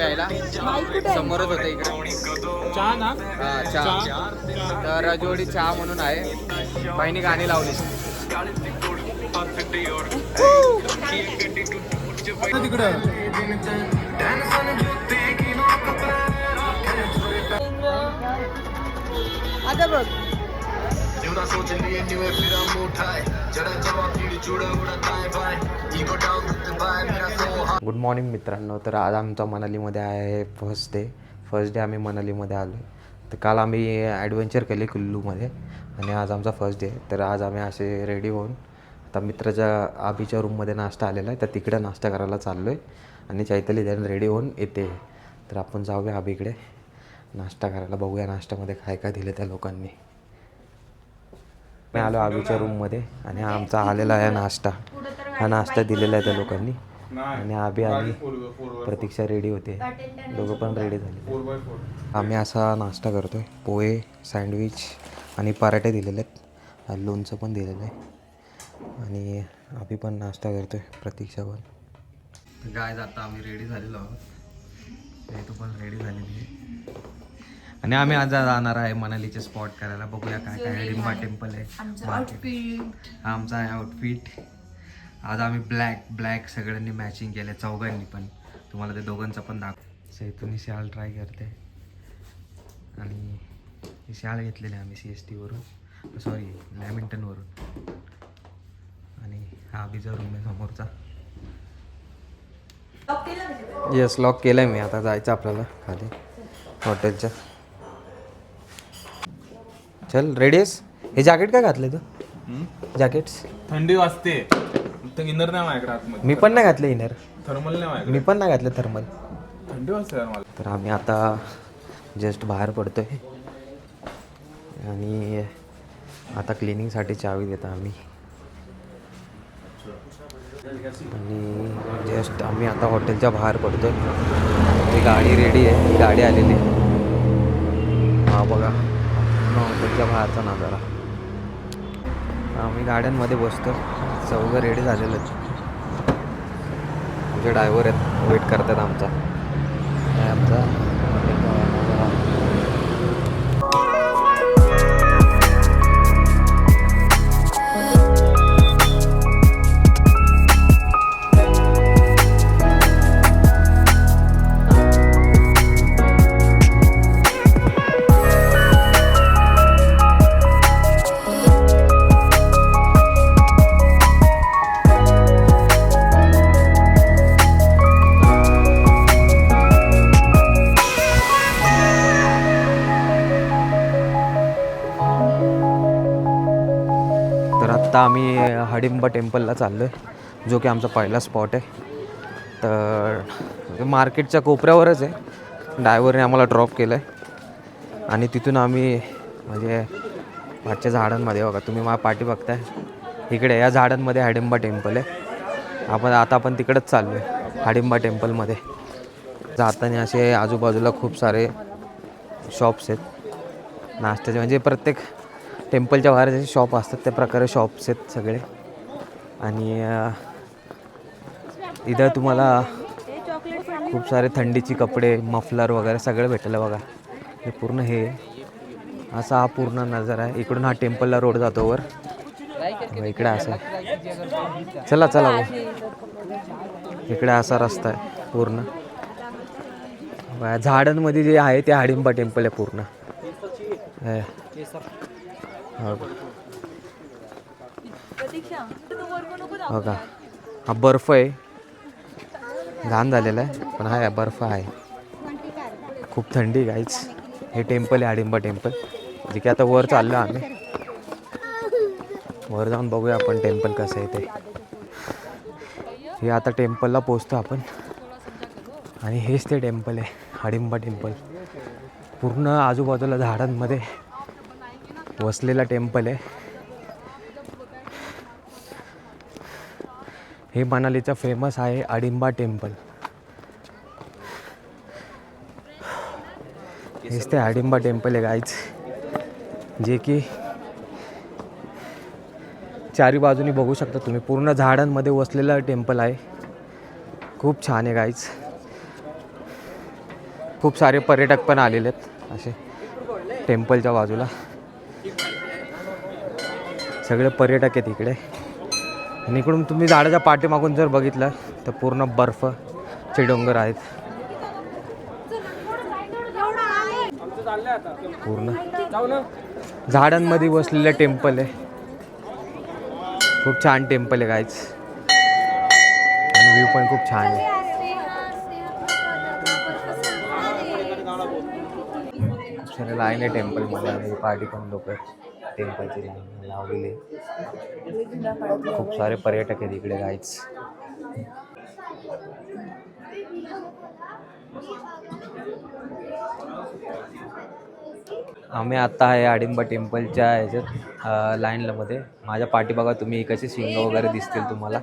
प्यायला समोरच होतं इकडे चहा ना. हा चहा. तर रजवाडी चहा म्हणून आहे. बहिणी गाणी लावली तिकडं आता बघ गुड मॉर्निंग मित्रांनो. तर आज आमचा मनालीमध्ये आहे फर्स्ट डे आम्ही मनालीमध्ये आलो. तर काल आम्ही ॲडव्हेंचर केले कुल्लूमध्ये आणि आज आमचा फर्स्ट डे. तर आज आम्ही असे रेडी होऊन आता मित्राच्या आबीच्या रूममध्ये नाश्ता आलेला आहे तर तिकडे नाश्ता करायला चाललो आहे आणि चैताली त्यानं रेडी होऊन येते. तर आपण जाऊया आबीकडे नाश्ता करायला, बघूया नाश्त्यामध्ये काय काय दिलं त्या लोकांनी. मी आलो आबीच्या रूममध्ये आणि हा आमचा आलेला आहे नाश्ता. हा नाश्ता दिलेला आहे त्या लोकांनी आणि आबी आणि प्रतीक्षा रेडी होते, दोघं पण रेडी झाले. आम्ही असा नाश्ता करतो आहे. पोहे, सँडविच आणि पराठे दिलेले आहेत, लोणचं पण दिलेलं आहे आणि आम्ही पण नाश्ता करतो आहे, प्रतीक्षा पण. गाय आता आम्ही रेडी झालेलो आहोत, तू पण रेडी झालेली आहे आणि आम्ही आज जाणार आहे मनालीचे स्पॉट करायला. बघूया काय काय. हिडिंबा टेम्पल आहे, हा आमचा आहे आउटफिट. आज आम्ही ब्लॅक सगळ्यांनी मॅचिंग केलं, चौघांनी पण. तुम्हाला ते दोघांचं पण दाखव. सैतून शाल ट्राय करते आणि ही शाल घेतलेली आम्ही CST सॉरी लॅमिंग्टनवरून. आणि हा बीचा रूम आहे समोरचा. येस, लॉक केलं आहे मी. आता जायचं आपल्याला खाली हॉटेलच्या. चल रेडी आहेस? हे जॅकेट काय घातलं तू? जॅकेट्स थंडी वाजते, इनर नाही माझ्याकडे आतमध्ये. मी पण नाही घातलं इनर. थर्मल नाही माझ्याकडे. मी पण नाही घातलं थर्मल. थंडी वाजते यार मला. तर आम्ही आता जस्ट बाहेर पडतोय आणि आता क्लिनिंगसाठी चावी देतो आम्ही. आणि जस्ट आम्ही आता हॉटेलच्या बाहेर पडतोय. ती गाडी रेडी आहे, गाडी आलेली. हा बघा हॉटेलच्या बाहेरचा नजारा. आम्ही गाड्यांमध्ये बसतो, चौघं रेडी झालेलं आहेत. आमचे ड्रायव्हर आहेत, वेट करतात आमचा. आमचा आता आम्ही हिडिंबा टेम्पलला चाललो आहे, जो की आमचा पहिला स्पॉट आहे. तर मार्केटच्या कोपऱ्यावरच आहे. ड्रायव्हरने आम्हाला ड्रॉप केलं आहे आणि तिथून आम्ही म्हणजे पाठच्या झाडांमध्ये, बघा तुम्ही माझ्या पाठी बघताय इकडे, या झाडांमध्ये हिडिंबा टेम्पल आहे. आपण तिकडंच चाललो आहे हिडिंबा टेम्पलमध्ये. जाताना असे आजूबाजूला खूप सारे शॉप्स आहेत नाश्त्याचे, म्हणजे प्रत्येक टेम्पलच्या बाहेर जसे शॉप असतात त्या प्रकारे शॉप्स आहेत सगळे. आणि इथं तुम्हाला खूप सारे थंडीचे कपडे, मफलर वगैरे सगळं भेटलं. बघा हे पूर्ण, हे असा हा पूर्ण नजारा आहे. इकडून हा टेम्पलला रोड जातो वर, इकडे असं. चला इकडे असा रस्ता आहे पूर्ण. झाडांमध्ये जे आहे ते हिडिंबा टेम्पल आहे पूर्ण. बघा हा बर्फ आहे, घाण झालेला आहे पण हा बर्फ आहे. खूप थंडी गाईच. हे टेम्पल आहे हिडिंबा टेम्पल, जे की आता वर चाललो आम्ही. वर जाऊन बघूया आपण टेम्पल कसं आहे ते. हे आता टेम्पलला पोचतो आपण आणि हेच ते टेम्पल आहे हिडिंबा टेम्पल. पूर्ण आजूबाजूला झाडांमध्ये वसलेला टेम्पल आहे. हे मनालीचा फेमस आहे हिडिंबा टेम्पल. हेच ते हिडिंबा टेम्पल आहे गाईज, जे की चारी बाजूनी बघू शकता तुम्ही. पूर्ण झाडांमध्ये वसलेलं टेम्पल आहे. खूप छान आहे गाईज. खूप सारे पर्यटक पण आलेले आहेत असे टेम्पलच्या बाजूला. सगळे पर्यटक आहेत इकडे. आणि इकडून तुम्ही झाडाच्या पाठीमागून जर बघितलं तर पूर्ण बर्फचे डोंगर आहेत. पूर्ण झाडांमध्ये बसलेलं टेम्पल आहे. खूप छान टेम्पल आहे गाईज. आणि व्ह्यू पण खूप छान आहे. सगळे लाईन आहे टेम्पलमध्ये आणि पार्टी पण लोक टेम्पलची लाईन लावलेली. खूप सारे पर्यटक आहेत इकडे गाईज. आम्ही आत्ता आहे आडिंबा टेम्पलच्या ह्याच्यात लाईनमध्ये. माझ्या पाठी बघा तुम्ही कसे शिंग वगैरे दिसतील तुम्हाला.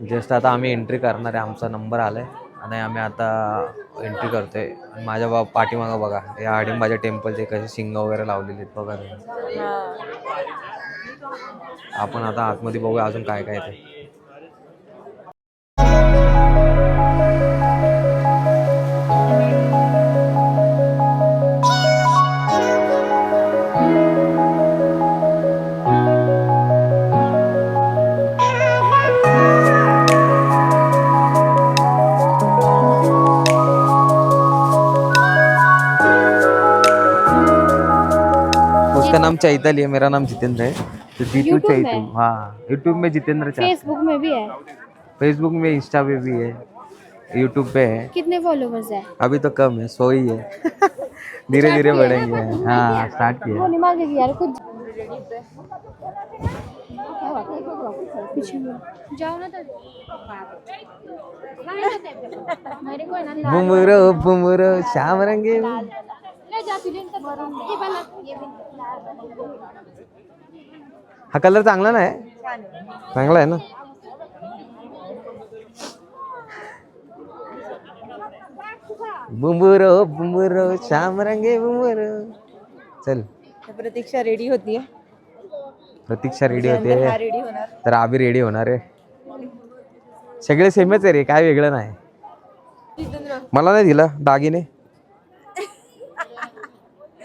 जस्ट आता आम्ही एंट्री करणार आहे. आमचा नंबर आला आहे आणि आम्ही आता एंट्री करतो आहे. माझ्या पाठीमागं बघा या आडिंबाच्या टेम्पलचे कसे शिंग वगैरे लावलेले आहेत बघा तुम्ही. आपण आता आतमध्ये बघूया अजून काय काय ते. उसका नाम चैतल है, मेरा नाम जितेंद्र है. तो जीतू चैतू. हाँ यूट्यूब में जितेंद्र चाचा. फेसबुक में भी है. फेसबुक में, इंस्टा पे भी है, यूट्यूब पे है. कितने फॉलोवर्स है? अभी तो कम है, 100 ही है. धीरे धीरे बढ़ेंगे. हाँ स्टार्ट किया. वो नहीं मांगेगी यार कुछ. पीछे मुड़ जाओ ना तो. मेरे को ना बुमरो बुमरो श्याम रंगे. ले जा तू लिंक ये वाला ये भी. हा कलर चांगला नाही. चांगला आहे ना. बुमरो बुमरो श्याम रंगे बुमरो. चल प्रतीक्षा रेडी होतीये. प्रतीक्षा रेडी होते रेडी होणार. तर आम्ही रेडी होणार आहे. सगळे सेमच आहे रे, काय वेगळं नाही. मला नाही दिला दागिने.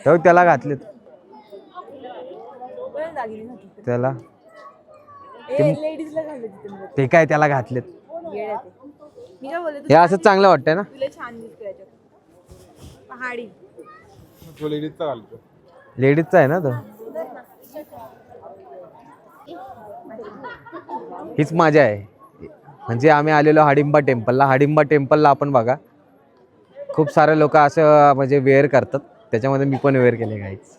तो त्याला घातलेत त्याला. लेडीजला घालले तिथे. ते काय त्याला घातलेत. मी काय बोलते हे असंच चांगलं वाटतंय ना. तुला छान दिसतो याच्यात. पहाडी. तो लेडीजचा घालतो. लेडीजचा आहे ना तो. हीच मजा आहे. म्हणजे आम्ही आलेलो हाडिंबा टेम्पलला. हाडिंबा टेम्पलला आपण बघा खूप सारे लोक असं म्हणजे वेअर करतात. त्याच्यामध्ये मी पण वेअर केले काहीच.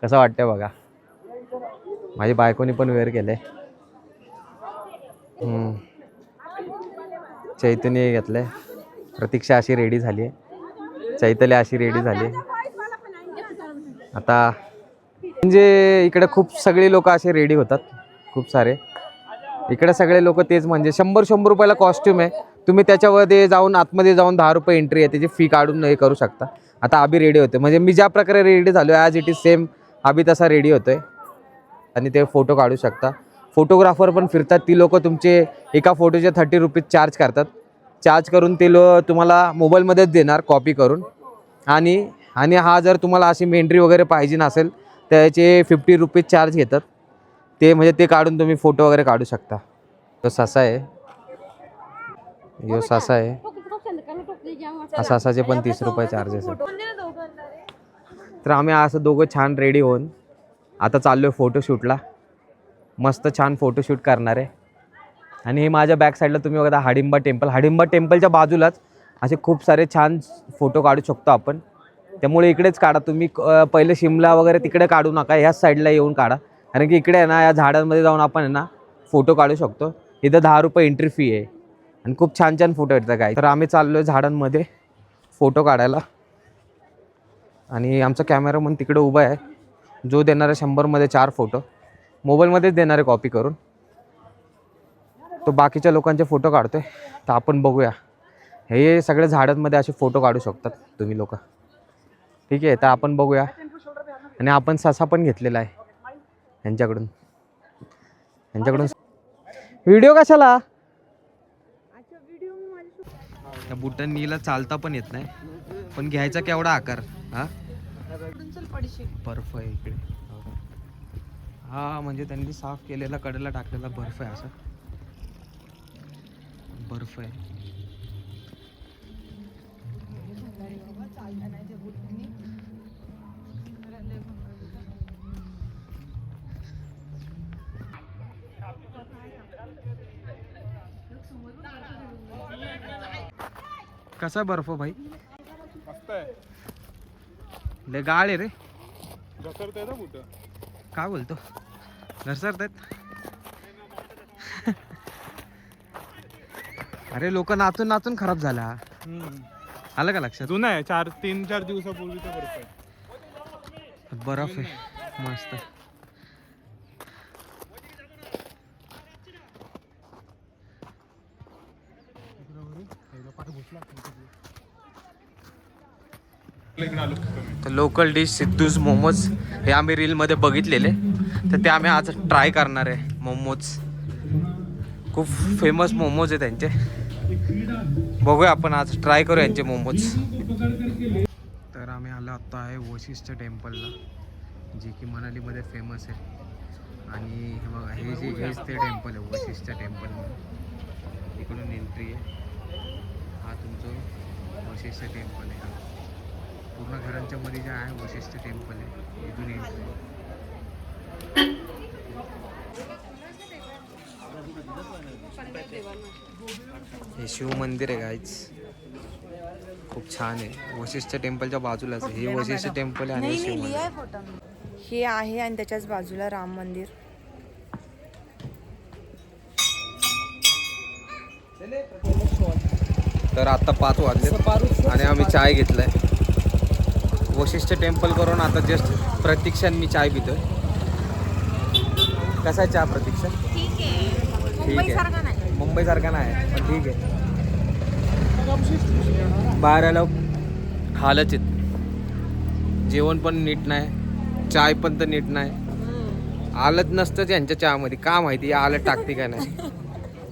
कसं वाटतंय बघा. माझी बायकोनी पण वेअर केले. चैतन्य घेतलंय. प्रतीक्षा अशी रेडी झाली आहे. चैतन्य अशी रेडी झाली. आता म्हणजे इकडे खूप सगळे लोक असे रेडी होतात. खूप सारे इकडे सगळे लोक तेच म्हणजे 100 रुपयाला कॉस्ट्यूम आहे. तुम्ही त्याच्यामध्ये जाऊन आतमध्ये जाऊन 10 रुपये एंट्री आहे. त्याची फी काढून हे करू शकता. आता आम्ही रेडी होते म्हणजे मी ज्या प्रकारे रेडी झालो ॲज इट इज सेम आम्ही तसा रेडी होतोय. आणि ते फोटो काढू शकता. फोटोग्राफर पण फिरतात. ती लोक तुमचे एका फोटोचे 30 रुपीज चार्ज करतात. चार्ज करून ते तुम्हाला मोबाईलमध्येच देणार कॉपी करून. आणि हा जर तुम्हाला अशी मेंट्री वगैरे पाहिजे नसेल त्याचे 50 रुपीज चार्ज घेतात. ते म्हणजे ते काढून तुम्ही फोटो वगैरे काढू शकता. तो ससा आहे. यो ससा आहे. ससाचे पण 30 रुपये चार्जेस आहे. तर आम्ही असं दोघं छान रेडी होऊन आता चाललो आहे फोटोशूटला. मस्त छान फोटोशूट करणार आहे. आणि हे माझ्या बॅक साईडला तुम्ही बघा हाडिंबा टेम्पल. हाडिंबा टेम्पलच्या बाजूलाच असे खूप सारे छान फोटो काढू शकतो आपण. त्यामुळे इकडेच काढा तुम्ही. पहिले शिमला वगैरे तिकडे काढू नका. ह्याच साईडला येऊन काढा. कारण की इकडे आहे ना या झाडांमध्ये जाऊन आपण आहे ना फोटो काढू शकतो. इथं 10 रुपये एंट्री फी आहे आणि खूप छान छान फोटो येतात काय. तर आम्ही चाललो आहे झाडांमध्ये फोटो काढायला. आणि आमचा कॅमेरामन तिकडे उभा आहे जो देणार आहे 100मध्ये 4 फोटो. मोबाईलमध्येच देणार आहे कॉपी करून. तो बाकीच्या लोकांचे फोटो काढतोय. तर आपण बघूया. हे सगळे झाडांमध्ये असे फोटो काढू शकतात तुम्ही लोक. ठीक आहे तर आपण बघूया. आणि आपण ससा पण घेतलेला आहे यांच्याकडून. व्हिडिओ कशाला. त्या बुटांनीला चालता पण येत नाही, पण घ्यायचा केवढा आकार. हा बर्फ आहे इकडे. हा म्हणजे त्यांनी साफ केलेला कडेला टाकलेला बर्फ आहे. असा बर्फ आहे. कसा बर्फ भाई? मस्त आहे. लय गाळ आहे रे. घसरतंय ना कुठं. काय बोलतो? घसरतायत. अरे लोक नाचून नाचून खराब झाला. आलं का लक्षात? जुना आहे, 3-4 दिवसापूर्वीचा बर्फ आहे. बर्फ आहे मस्त. तर लोकल डिश सिद्धूज मोमोज हे आम्ही रीलमध्ये बघितलेले, तर ते आम्ही आज ट्राय करणार आहे. मोमोज खूप फेमस मोमोज आहे त्यांचे. बघूया आपण आज ट्राय करू यांचे मोमोज. तर आम्ही आलो आता आहे वशिष्ठ टेम्पलला, जे की मनालीमध्ये फेमस आहे. आणि हे बघा, हेच ते टेम्पल आहे, वशिष्ठ टेम्पल म्हणून. इकडून एंट्री आहे. हा तुमचं वशिष्ठ टेम्पल आहे. पूर्ण घरांच्या मध्ये जे आहे वशिष्ठ टेम्पल आहे, इथून एंट्री आहे. हे शिव मंदिर आहे गाईच, खूप छान आहे. वशिष्ठ टेम्पलच्या बाजूलाच आहे. हे वशिष्ठ टेम्पल आहे आणि शिव मंदिर. हे आहे आणि त्याच्याच बाजूला राम मंदिर. तर आता 5 वाजले आणि आम्ही चाय घेतलाय वशिष्ठ टेम्पल करून. आता जस्ट प्रतीक्षाने मी चाय पितोय. कसा आहे चहा प्रतीक्षा? ठीक आहे, आहे. मुंबई सारखा नाही पण ठीक आहे. बाहेर आलं हालच येत. जेवण पण नीट नाही, चाय पण तर नीट नाही. आलंच नसतंच यांच्या चहामध्ये. का माहिती आलं टाकते का नाही,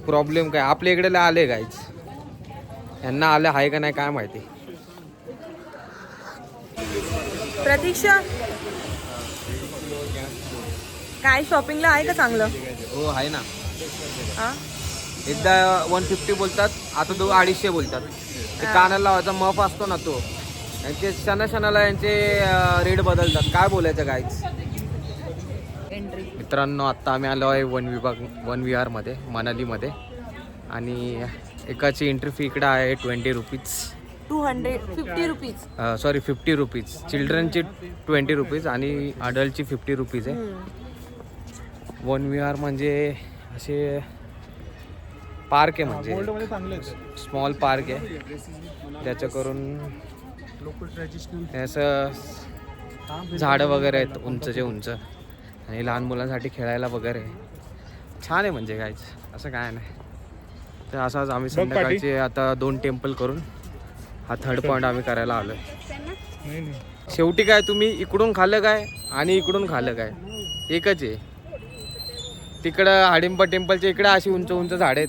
प्रॉब्लेम काय. आपल्या इकडे आले गायच, यांना आलं आहे का नाही काय माहिती. प्रतीक्षा काय शॉपिंगला आहे का चांगलं? हो आहे ना. हा एकदा 150 बोलतात, आता 250 बोलतात. ते कानाला लावायचा मफ असतो ना तो, यांचे क्षणाला यांचे रेट बदलतात. काय बोलायचं गाईच. एंट्री. मित्रांनो आता आम्ही आलो आहे वन विहार मध्ये मनालीमध्ये. आणि एकाची एंट्री फी इकडं आहे 20 रुपीज. 250 रुपीज. Sorry 50 rupees. चिल्ड्रनची 20 रुपीज आणि अडल्टची 50 रुपीज आहे. वन विहार म्हणजे असे पार्क आहे, म्हणजे स्मॉल पार्क आहे. त्याच्या करून असं झाडं वगैरे आहेत उंचचे उंच, आणि लहान मुलांसाठी खेळायला वगैरे छान आहे म्हणजे काहीच असं काय नाही. तर असंच आम्ही संध्याकाळचे आता 2 टेम्पल करून हा 3rd पॉईंट आम्ही करायला आलोय. शेवटी काय, तुम्ही इकडून खाल्लं काय आणि इकडून खाल्लं काय एकच आहे. तिकडं हाडिंबा टेम्पलच्या इकडे अशी उंच उंच झाड आहेत,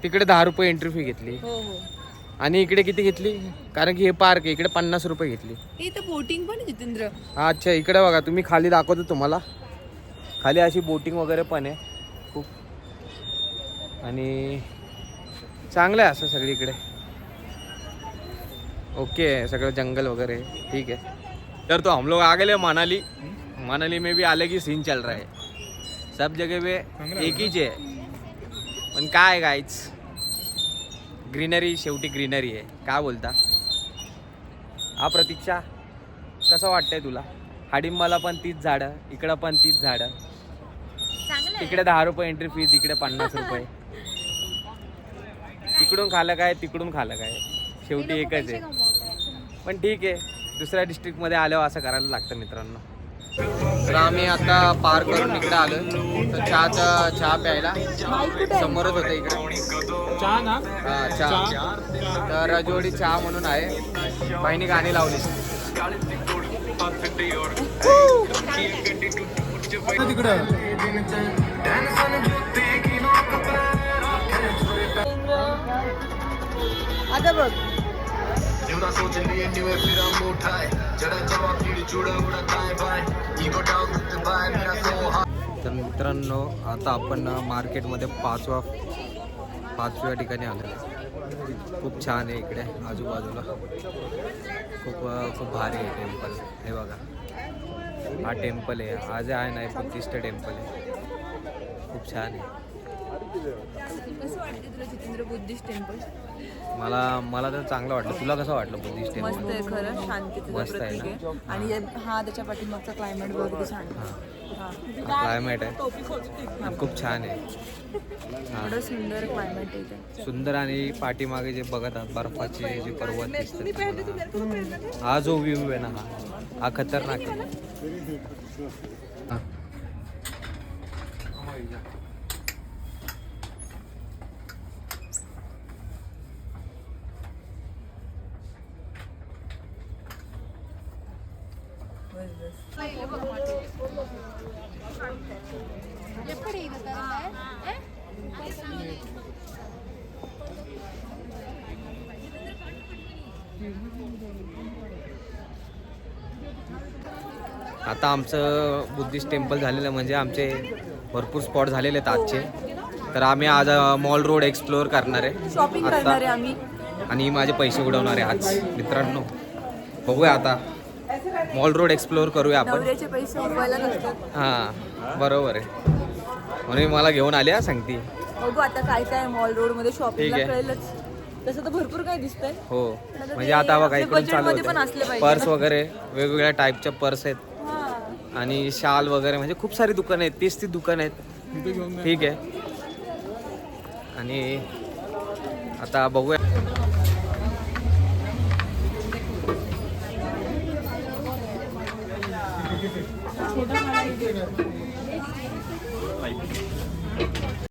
तिकडे 10 रुपये एंट्री फी घेतली. आणि इकडे किती घेतली, कारण की हे पार्क आहे, इकडे 50 रुपये घेतली. इथं बोटिंग पण आहे जितेंद्र. अच्छा इकडे बघा, तुम्ही खाली दाखवतो तुम्हाला. खाली अशी बोटिंग वगैरे पण आहे खूप, आणि चांगलं आहे असं सगळीकडे. ओके सगळं जंगल वगैरे ठीक है. तर तो हम लोग आ गए मनाली. मनाली में भी अलग ही सीन चल रहा है, सब जगह पे एक हीच आहे. पण काय गाईच, ग्रीनरी शेवटी ग्रीनरी आहे. काय बोलता हा प्रतीक्षा, कसं वाटतंय तुला? हाडिंबाला पण 30 झाडं, इकडं पण 30 झाडं. तिकडे 10 रुपये एंट्री फी, तिकडे 50 रुपये. तिकडून खाल्लं काय तिकडून खाल्लं काय, शेवटी एकच आहे. पण ठीक आहे, दुसऱ्या डिस्ट्रिक्टमध्ये आल्यावर असं करायला लागतं मित्रांनो. तर आम्ही आता पार करून इकडे आलो. तर चहा प्यायला समोरच होतं इकडे. चहा ना? हा चहा. तर रजवाडी चहा म्हणून आहे, बाईने गाणी लावली. तिकडं आता बघ तर मित्रांनो आता आपण मार्केटमध्ये पाचव्या ठिकाणी आलो. खूप छान आहे इकडे आजूबाजूला. खूप भारी आहे टेम्पल. हे बघा हा टेम्पल आहे. आज आहे ना बुद्धिस्ट टेम्पल आहे. खूप छान आहे. कसं वाटतं तुला जितेंद्र बुद्धिस्ट टेम्पल? मला तर चांगलं वाटलं. तुला कसं वाटलं बुद्धिस्ट मस्त टेम्पल? आहे खरं, शांतीचं मस्त आहे प्रतीक ना? आहे. आणि हा त्याच्या पाठीमागचा क्लायमेट वगैरे छान आहे. क्लायमेट आहे खूप छान आहे. एवढं सुंदर क्लायमेट आहे इथे. सुंदर. आणि पाठीमागे जे बघत आहात बर्फाचे जे पर्वत दिसतात, हा जो व्ह्यू आहे ना हा खतरनाक आहे. हा. आता आमचं बुद्धिस्ट टेम्पल झालेलं म्हणजे आमचे भरपूर स्पॉट झालेले आहेत आजचे. तर आम्ही आज मॉल रोड एक्सप्लोअर करणार आहे शॉपिंग आता. करणार आहे आम्ही. आणि माझे पैसे उडवणार आहे आज मित्रांनो. बघूया आता मॉल रोड एक्सप्लोअर करूया आपण. नवऱ्याचे पैसे उडवायला नसतात. हां बरोबर आहे. म्हणून मला घेऊन आले सांगते. बघू आता काय काय मॉल रोड मध्ये शॉपिंगला ठीक आहे. कळेलच. तसं तर भरपूर काय दिसतंय. हो म्हणजे आता बघा इकडून चालू बजेटमध्ये पण असले होते पाहिजे. पर्स वगैरे वेगवेगळ्या टाईपच्या पर्स आहेत. हा. आणि शाल वगैरे म्हणजे खूप सारी दुकानं आहेत. 30 दुकानं आहेत. ठीक आहे. आणि आता बघूया.